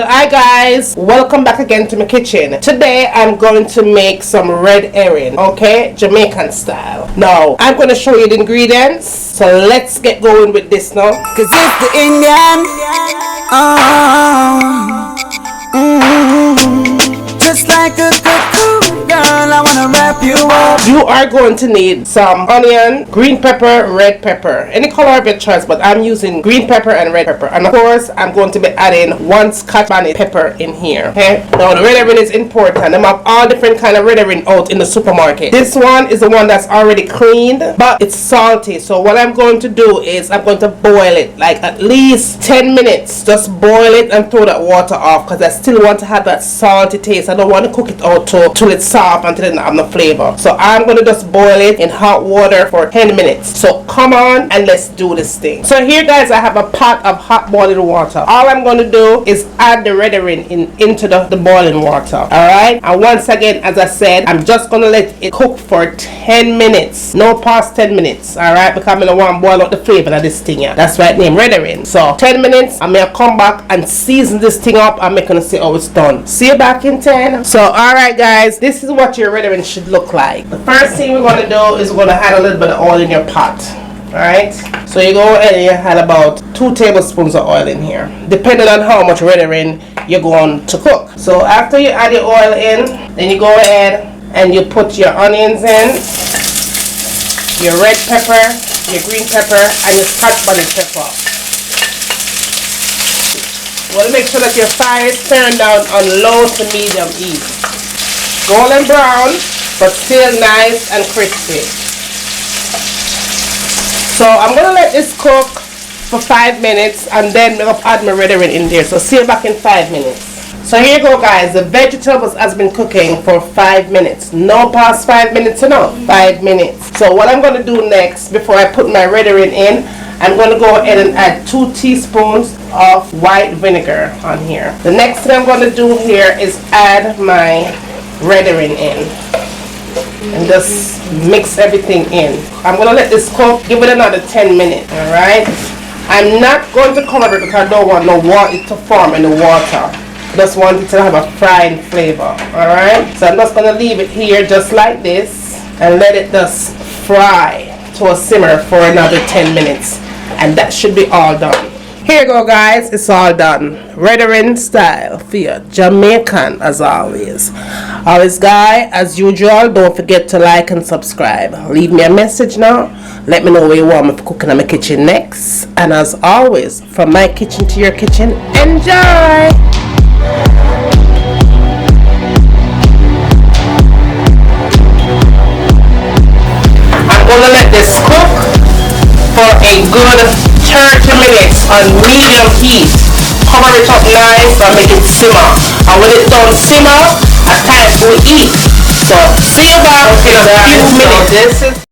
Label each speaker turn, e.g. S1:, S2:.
S1: Hi guys, welcome back again to my kitchen. Today I'm going to make some red herring, okay, Jamaican style. Now I'm going to show you the ingredients, so let's get going with this now.
S2: Cause it's the Indian, just like a cocoon, girl, I wanna wrap you up.
S1: You are going to need some onion, green pepper, red pepper, any color of your choice, but I'm using green pepper and red pepper. And of course I'm going to be adding one scotch bonnet pepper in here. Okay, now the red herring is important. They have all different kind of red herring out in the supermarket. This one is the one that's already cleaned, but it's salty. So what I'm going to do is I'm going to boil it like at least 10 minutes. Just boil it and throw that water off, because I still want to have that salty taste. I don't want to cook it out till it's soft until it doesn't have no flavor. So I'm going to just boil it in hot water for 10 minutes. So come on and let's do this thing. So here guys, I have a pot of hot boiling water. All I'm going to do is add the red herring into the boiling water. Alright, and once again, as I said, I'm just going to let it cook for 10 minutes. No past 10 minutes. Alright, because I don't want to boil out the flavor of this thing here. That's why it named red herring. So 10 minutes, I'm going to come back and season this thing up. I'm going to see how it's done. See you back in 10. So alright guys, this is what your red herring should look like. The first thing we're going to do is we're going to add a little bit of oil in your pot. Alright, so you go ahead and you add about 2 tablespoons of oil in here, depending on how much red herring you're going to cook. So after you add your oil in, then you go ahead and you put your onions in, your red pepper, your green pepper, and your scotch bonnet pepper. You want to make sure that your fire is turned down on low to medium heat. Golden brown, but still nice and crispy. So I'm going to let this cook for 5 minutes, and then I'm going to add my red herring in there. So see you back in 5 minutes. So here you go guys, the vegetables has been cooking for 5 minutes. No past 5 minutes enough, 5 minutes. So what I'm going to do next, before I put my red herring in, I'm going to go ahead and add 2 teaspoons of white vinegar on here. The next thing I'm going to do here is add my red herring in and just mix everything in. I'm going to let this cook, give it another 10 minutes. Alright, I'm not going to cover it because I don't want no water to form in the water. I just want it to have a frying flavor. Alright, so I'm just going to leave it here just like this and let it just fry to a simmer for another 10 minutes, and that should be all done. Here you go guys, it's all done. Red herring style for you, Jamaican as always. Always guy, as usual, don't forget to like and subscribe. Leave me a message now. Let me know where you want me for cooking in my kitchen next. And as always, from my kitchen to your kitchen, enjoy! I'm gonna let this cook for a good 30 minutes on medium heat. Cover it up nice and make it simmer. And when it's done simmer, I time to eat. So see you back in a few minutes.